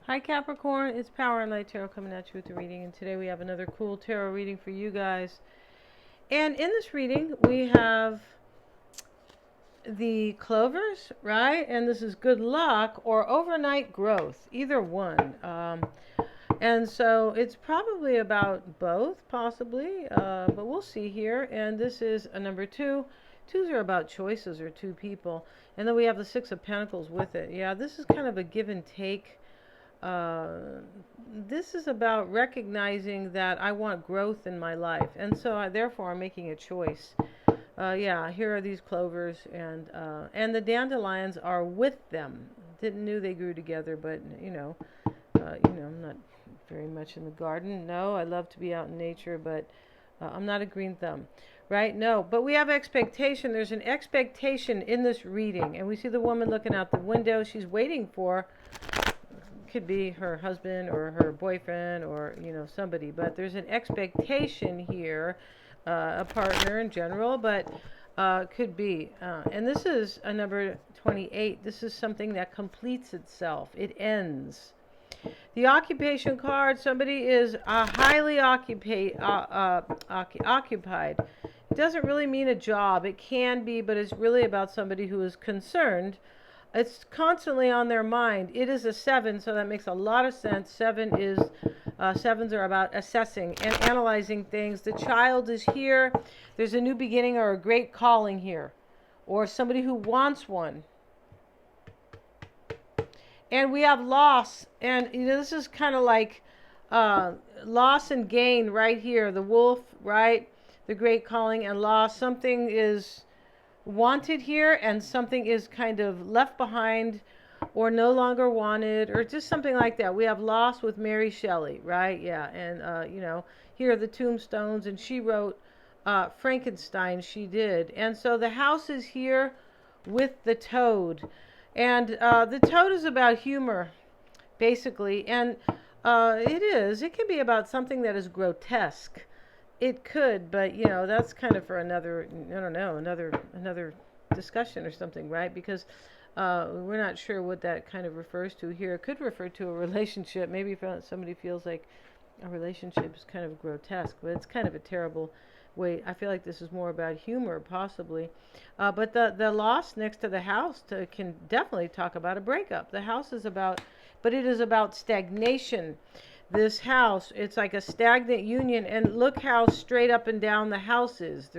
Hi Capricorn, it's Power and Light Tarot coming at you with a reading, and today we have another cool tarot reading for you guys. And in this reading we have the clovers, right? And this is good luck or overnight growth, either one. And so it's probably about both, possibly, but we'll see here. And this is a number two. Twos are about choices or two people. And then we have the Six of Pentacles with it. Yeah, this is kind of a give and take. This is about recognizing that I want growth in my life, and so therefore I'm making a choice. Yeah, here are these clovers, and the dandelions are with them. Didn't knew they grew together, but I'm not very much in the garden. No, I love to be out in nature, but I'm not a green thumb, right? No, but we have expectation. There's an expectation in this reading, and we see the woman looking out the window. She's waiting for, could be her husband or her boyfriend or somebody, but there's an expectation here, a partner in general, but could be and this is a number 28. This is something that completes itself. It ends. The occupation card, somebody is highly occupied. It doesn't really mean a job. It can be, but it's really about somebody who is concerned. It's constantly on their mind. It is a 7, so that makes a lot of sense. Sevens are about assessing and analyzing things. The child is here. There's a new beginning or a great calling here, or somebody who wants one. And we have loss, and this is kind of like loss and gain right here. The wolf, right? The great calling and loss. Something is wanted here, and something is kind of left behind or no longer wanted, or just something like that. We have loss with Mary Shelley, right? Yeah, and here are the tombstones, and she wrote Frankenstein. She did. And so the house is here with the toad, and the toad is about humor, basically, and it can be about something that is grotesque. It could, but that's kind of for another, I don't know, another discussion or something, right? Because we're not sure what that kind of refers to here. It could refer to a relationship. Maybe if somebody feels like a relationship is kind of grotesque, but it's kind of a terrible way. I feel like this is more about humor, possibly. But the loss next to the house can definitely talk about a breakup. The house is about, but it is about stagnation. This house, it's like a stagnant union, and look how straight up and down the house is.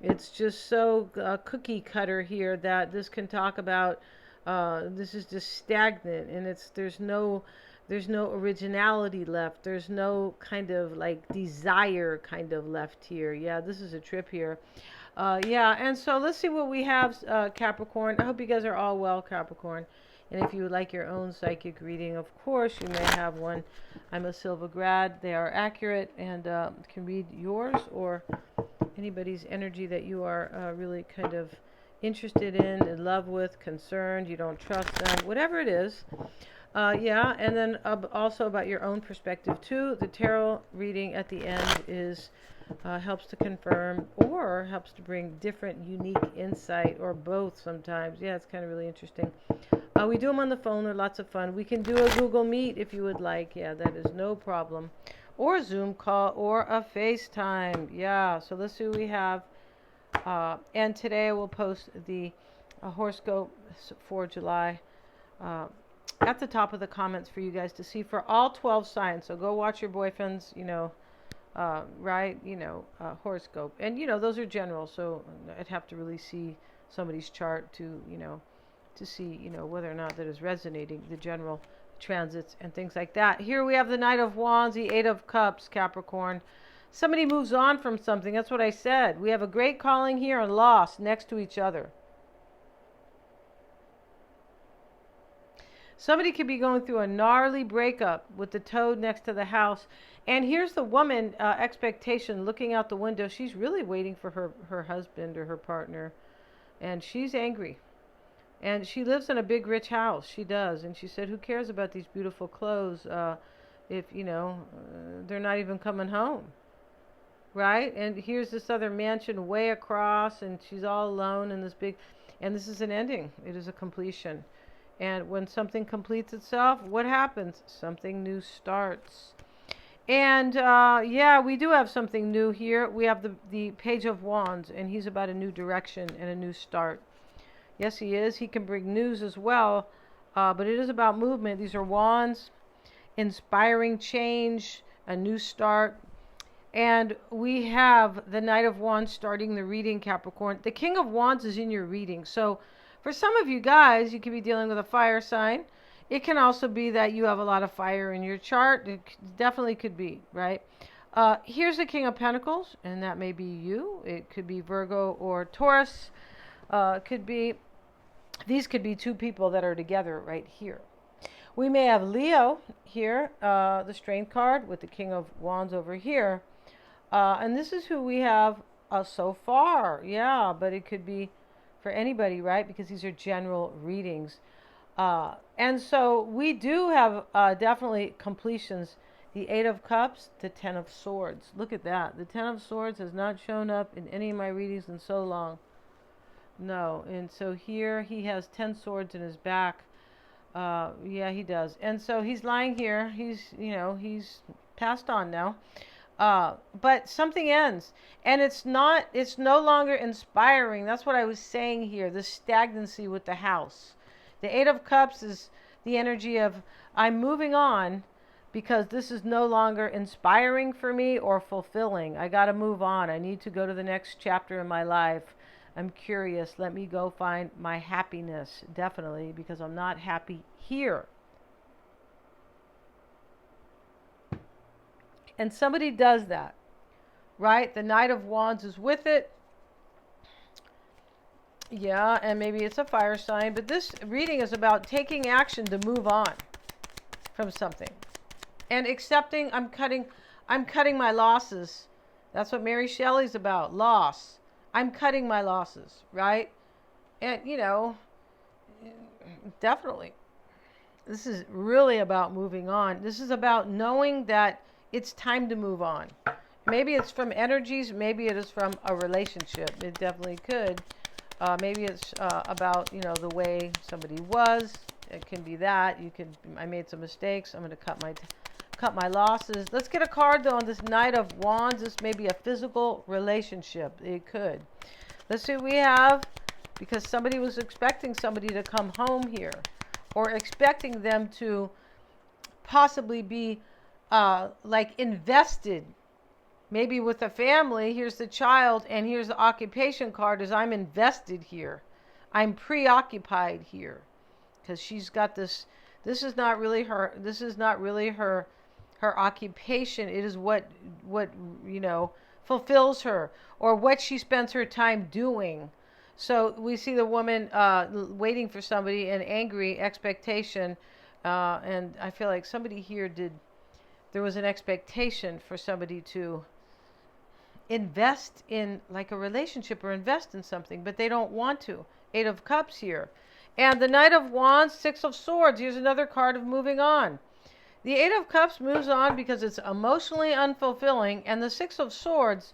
It's just so cookie cutter here that this can talk about. This is just stagnant, and there's no originality left. There's no kind of like desire kind of left here. Yeah, this is a trip here. Yeah, and so let's see what we have, Capricorn. I hope you guys are all well, Capricorn. And if you would like your own psychic reading, of course, you may have one. I'm a Silva grad. They are accurate and can read yours or anybody's energy that you are really kind of interested in love with, concerned, you don't trust them, whatever it is. Yeah, and then also about your own perspective, too. The tarot reading at the end is helps to confirm or helps to bring different, unique insight, or both sometimes. Yeah, it's kind of really interesting. We do them on the phone. They're lots of fun. We can do a Google Meet if you would like. Yeah, that is no problem. Or a Zoom call or a FaceTime. Yeah, so let's see what we have. And today I will post the horoscope for July at the top of the comments for you guys to see for all 12 signs. So go watch your boyfriend's, horoscope. And, those are general. So I'd have to really see somebody's chart to see, whether or not that is resonating, the general transits and things like that. Here we have the Knight of Wands, the Eight of Cups, Capricorn. Somebody moves on from something. That's what I said. We have a great calling here and loss next to each other. Somebody could be going through a gnarly breakup with the toad next to the house. And here's the woman, expectation, looking out the window. She's really waiting for her husband or her partner. And she's angry. And she lives in a big, rich house. She does. And she said, who cares about these beautiful clothes if, they're not even coming home. Right? And here's this other mansion way across, and she's all alone in this big, and this is an ending. It is a completion. And when something completes itself, what happens? Something new starts. And yeah, we do have something new here. We have the Page of Wands, and he's about a new direction and a new start. Yes, he is. He can bring news as well, but it is about movement. These are wands, inspiring change, a new start. And we have the Knight of Wands starting the reading, Capricorn. The King of Wands is in your reading. So for some of you guys, you could be dealing with a fire sign. It can also be that you have a lot of fire in your chart. It definitely could be, right? Here's the King of Pentacles, and that may be you. It could be Virgo or Taurus. These could be two people that are together right here. We may have Leo here, the Strength card, with the King of Wands over here. And this is who we have so far. Yeah, but it could be for anybody, right? Because these are general readings. And so we do have definitely completions. The Eight of Cups, the Ten of Swords. Look at that. The Ten of Swords has not shown up in any of my readings in so long. No. And so here he has 10 swords in his back. Yeah, he does. And so he's lying here. He's passed on now. But something ends, and it's no longer inspiring. That's what I was saying here, the stagnancy with the house. The Eight of Cups is the energy of I'm moving on because this is no longer inspiring for me or fulfilling. I got to move on. I need to go to the next chapter in my life. I'm curious. Let me go find my happiness, definitely, because I'm not happy here. And somebody does that, right? The Knight of Wands is with it. Yeah, and maybe it's a fire sign. But this reading is about taking action to move on from something. And accepting I'm cutting my losses. That's what Mary Shelley's about, loss. I'm cutting my losses, right? And, definitely. This is really about moving on. This is about knowing that it's time to move on. Maybe it's from energies. Maybe it is from a relationship. It definitely could. Maybe it's about, the way somebody was. It can be that. I made some mistakes. I'm going to cut my losses. Let's get a card, though, on this Knight of Wands. This may be a physical relationship. It could. Let's see what we have, because somebody was expecting somebody to come home here, or expecting them to possibly be invested, maybe with a family. Here's the child, and here's the occupation card, is I'm invested here. I'm preoccupied here, because she's got this. This is not really her. This is not really her occupation. It is what fulfills her, or what she spends her time doing. So we see the woman waiting for somebody, an angry expectation, and I feel like somebody here there was an expectation for somebody to invest in like a relationship or invest in something, but they don't want to. Eight of Cups here. And the Knight of Wands, Six of Swords. Here's another card of moving on. The Eight of Cups moves on because it's emotionally unfulfilling, and the Six of Swords,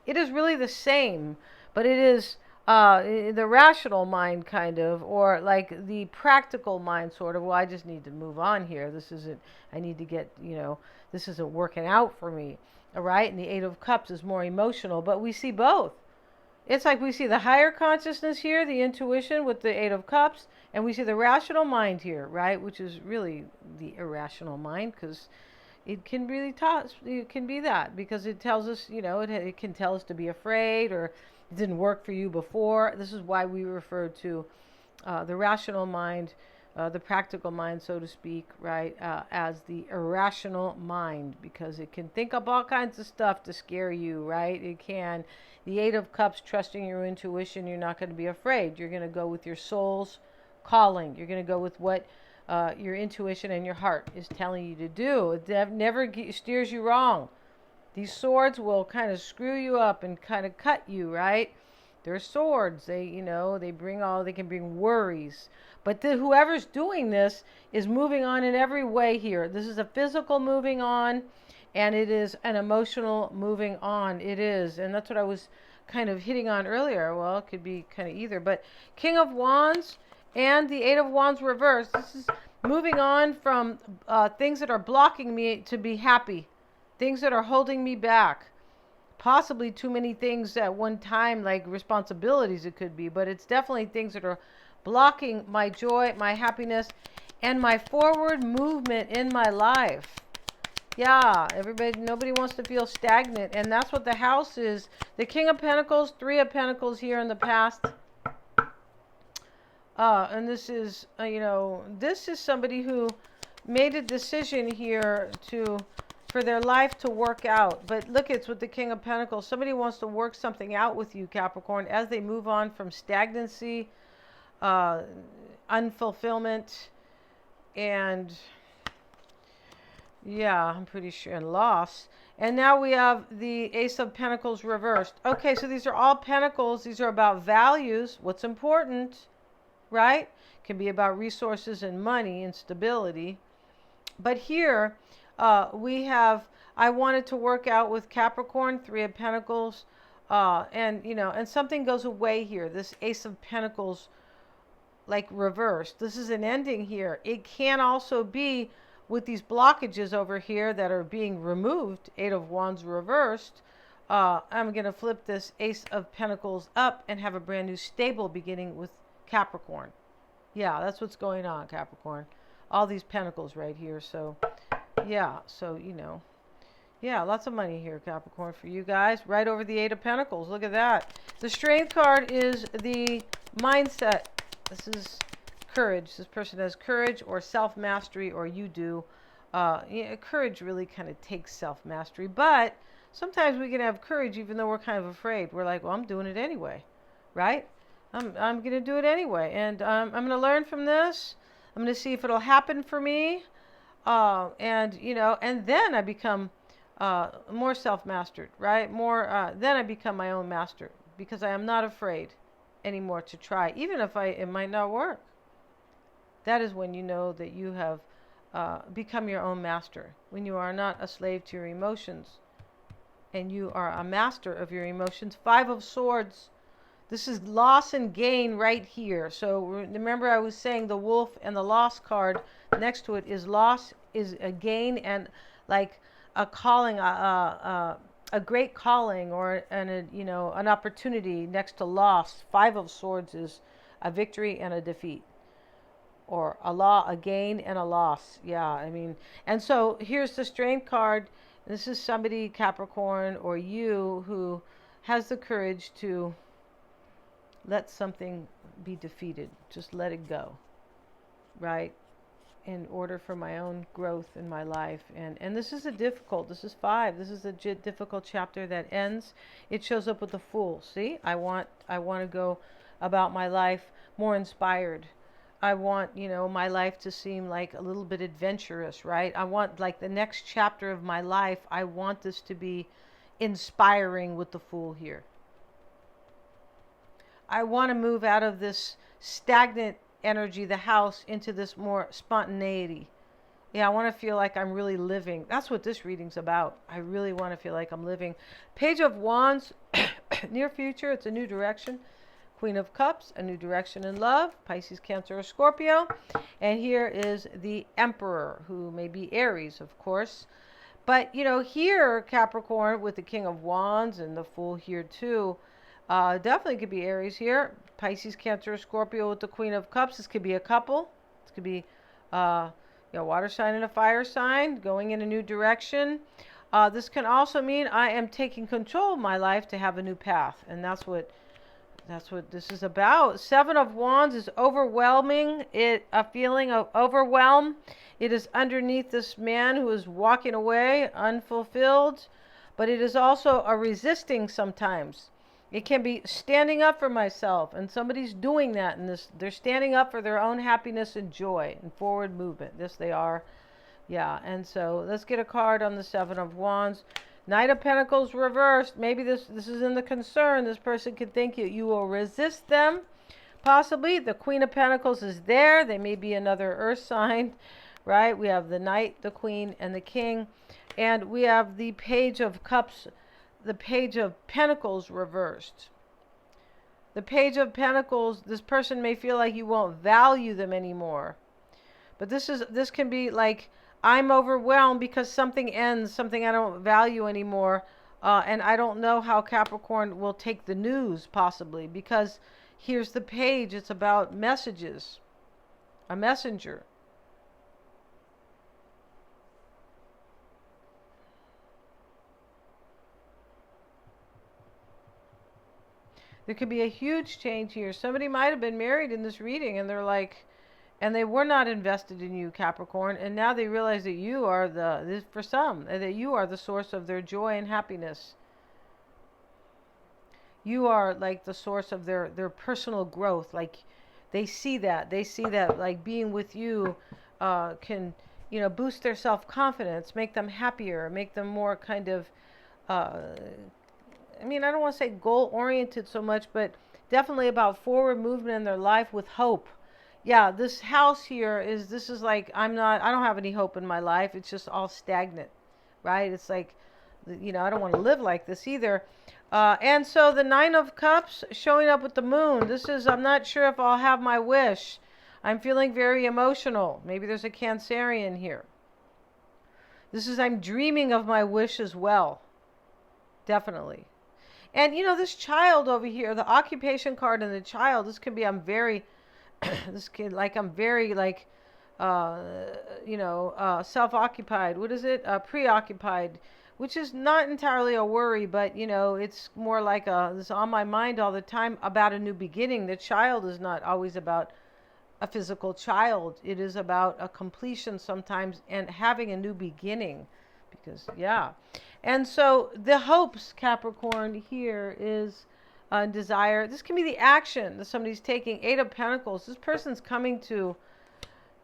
it is really the same, but it is the rational mind kind of, or like the practical mind sort of. Well, I just need to move on here. I need to get, this isn't working out for me. All right. And the Eight of Cups is more emotional, but we see both. It's like we see the higher consciousness here, the intuition with the Eight of Cups, and we see the rational mind here, right? Which is really the irrational mind, because it can really it can be that, because it tells us, it can tell us to be afraid, or it didn't work for you before. This is why we refer to the rational mind, the practical mind, so to speak, right, as the irrational mind, because it can think up all kinds of stuff to scare you, right? It can. The Eight of Cups, trusting your intuition, you're not going to be afraid. You're going to go with your soul's calling. You're going to go with what your intuition and your heart is telling you to do. It never steers you wrong. These swords will kind of screw you up and kind of cut you, right? They're swords. They can bring worries. But whoever's doing this is moving on in every way here. This is a physical moving on, and it is an emotional moving on. It is. And that's what I was kind of hitting on earlier. Well, it could be kind of either. But King of Wands and the Eight of Wands reversed. This is moving on from things that are blocking me to be happy, things that are holding me back. Possibly too many things at one time, like responsibilities it could be, but it's definitely things that are blocking my joy, my happiness, and my forward movement in my life. Yeah, everybody, nobody wants to feel stagnant, and that's what the house is. The King of Pentacles, Three of Pentacles here in the past. And this is, this is somebody who made a decision here for their life to work out. But look, it's with the King of Pentacles. Somebody wants to work something out with you, Capricorn, as they move on from stagnancy, unfulfillment, and yeah, I'm pretty sure, and loss. And now we have the Ace of Pentacles reversed. Okay, so these are all pentacles. These are about values, what's important, right? Can be about resources and money and stability. But here, we have, I wanted to work out with Capricorn, Three of Pentacles, and something goes away here. This Ace of Pentacles, like reversed. This is an ending here. It can also be with these blockages over here that are being removed, Eight of Wands reversed. I'm going to flip this Ace of Pentacles up and have a brand new stable beginning with Capricorn. Yeah, that's what's going on, Capricorn. All these pentacles right here. So yeah, so yeah, lots of money here, Capricorn, for you guys. Right over the Eight of Pentacles. Look at that. The Strength card is the mindset. This is courage. This person has courage or self-mastery, or you do. Courage really kind of takes self-mastery, but sometimes we can have courage even though we're kind of afraid. We're like, well, I'm doing it anyway, right? I'm going to do it anyway, and I'm going to learn from this. I'm going to see if it'll happen for me, and then I become more self-mastered, right? Then I become my own master, because I am not afraid anymore to try, even if it might not work. That is when you know that you have become your own master, when you are not a slave to your emotions, and you are a master of your emotions. Five of Swords. This is loss and gain right here. So remember, I was saying the wolf and the loss card next to it is loss, is a gain, and like a calling, a great calling, or an opportunity next to loss. Five of Swords is a victory and a defeat, or a gain and a loss. Yeah, I mean, and so here's the Strength card. This is somebody, Capricorn, or you, who has the courage to let something be defeated. Just let it go, right? In order for my own growth in my life. And this is this is 5. This is a difficult chapter that ends. It shows up with the Fool. See, I want to go about my life more inspired. I want, my life to seem like a little bit adventurous, right? I want, like, the next chapter of my life, I want this to be inspiring with the Fool here. I want to move out of this stagnant energy, the house, into this more spontaneity. Yeah, I want to feel like I'm really living. That's what this reading's about. I really want to feel like I'm living. Page of Wands, near future, it's a new direction. Queen of Cups, a new direction in love. Pisces, Cancer, or Scorpio. And here is the Emperor, who may be Aries, of course. But, here, Capricorn, with the King of Wands and the Fool here too, definitely could be Aries here. Pisces, Cancer, Scorpio with the Queen of Cups. This could be a couple. This could be water sign and a fire sign going in a new direction. This can also mean I am taking control of my life to have a new path. And that's what this is about. Seven of Wands is overwhelming. A feeling of overwhelm. It is underneath this man who is walking away unfulfilled. But it is also a resisting sometimes. It can be standing up for myself, and somebody's doing that in this. They're standing up for their own happiness and joy and forward movement. This they are. Yeah, and so let's get a card on the Seven of Wands. Knight of Pentacles reversed. Maybe this is in the concern. This person could think you will resist them. Possibly. The Queen of Pentacles is there. They may be another earth sign, right? We have the Knight, the Queen, and the King. And we have the Page of Cups, the Page of Pentacles reversed. The Page of Pentacles, this person may feel like you won't value them anymore. But this can be like, I'm overwhelmed because something ends, something I don't value anymore. And I don't know how Capricorn will take the news, possibly, because here's the page. It's about messages, a messenger. There could be a huge change here. Somebody might have been married in this reading and they're like, and they were not invested in you, Capricorn, and now they realize that you are for some, that you are the source of their joy and happiness. You are like the source of their personal growth. Like they see that like being with you can, boost their self-confidence, make them happier, make them more kind of I don't want to say goal oriented so much, but definitely about forward movement in their life with hope. Yeah, this house here this is like, I don't have any hope in my life. It's just all stagnant, right? It's like, I don't want to live like this either. And so the Nine of Cups showing up with the moon. This is, I'm not sure if I'll have my wish. I'm feeling very emotional. Maybe there's a Cancerian here. This is, I'm dreaming of my wish as well. Definitely. And this child over here, the occupation card and the child, this could be, I'm very, this kid, like, I'm very, like, self-occupied. What is it? Preoccupied, which is not entirely a worry, but, it's more like it's on my mind all the time about a new beginning. The child is not always about a physical child. It is about a completion sometimes and having a new beginning. Because, yeah. And so the hopes, Capricorn, here is desire. This can be the action that somebody's taking. Eight of Pentacles. This person's coming to,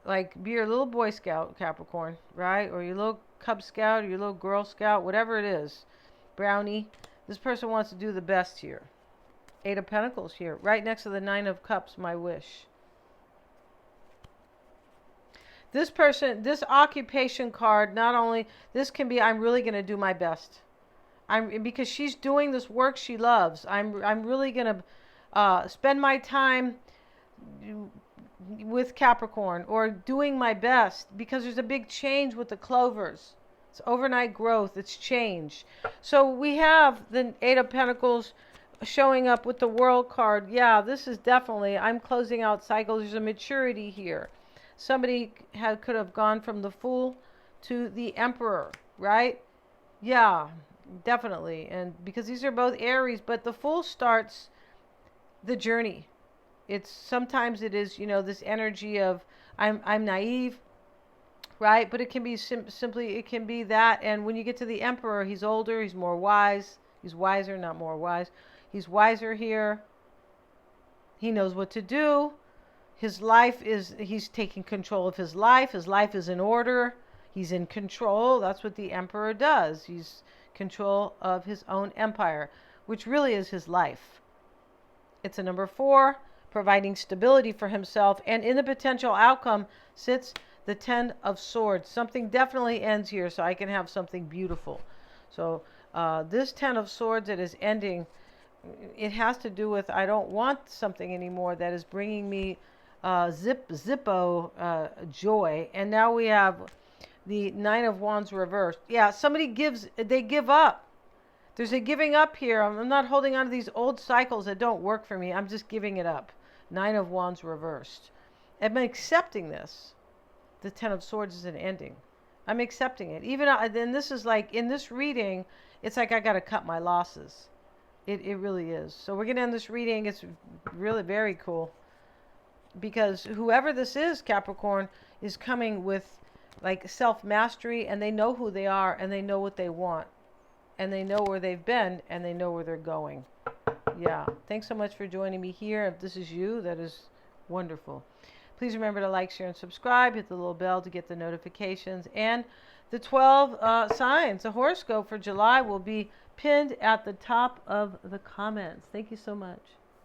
like, be your little Boy Scout, Capricorn, right? Or your little Cub Scout or your little Girl Scout, whatever it is. Brownie. This person wants to do the best here. Eight of Pentacles here, right next to the Nine of Cups, my wish. This person, this occupation card, not only, this can be, I'm really going to do my best. Because she's doing this work she loves. I'm really going to spend my time with Capricorn, or doing my best, because there's a big change with the clovers. It's overnight growth. It's change. So we have the Eight of Pentacles showing up with the World card. Yeah, this is definitely, I'm closing out cycles. There's a maturity here. Somebody could have gone from the Fool to the Emperor, right? Yeah, definitely. And because these are both Aries, but the Fool starts the journey. Sometimes it is, this energy of I'm naive, right? But it can be simply, it can be that. And when you get to the Emperor, he's older, he's more wise. He's wiser, not more wise. He's wiser here. He knows what to do. His life is, he's taking control of his life. His life is in order. He's in control. That's what the Emperor does. He's control of his own empire, which really is his life. It's a number 4, providing stability for himself. And in the potential outcome sits the Ten of Swords. Something definitely ends here, so I can have something beautiful. So this Ten of Swords that is ending, it has to do with, I don't want something anymore that is bringing me Zippo joy. And now we have the Nine of Wands reversed. Yeah, they give up. There's a giving up here. I'm not holding on to these old cycles that don't work for me. I'm just giving it up. Nine of Wands reversed. I'm accepting this. The Ten of Swords is an ending. I'm accepting it. Even then, this is like, in this reading, it's like I got to cut my losses. It really is. So we're going to end this reading. It's really very cool. Because whoever this is, Capricorn, is coming with like self-mastery, and they know who they are, and they know what they want, and they know where they've been, and they know where they're going. Yeah. Thanks so much for joining me here. If this is you, that is wonderful. Please remember to like, share, and subscribe. Hit the little bell to get the notifications. And the 12 signs, the horoscope for July, will be pinned at the top of the comments. Thank you so much.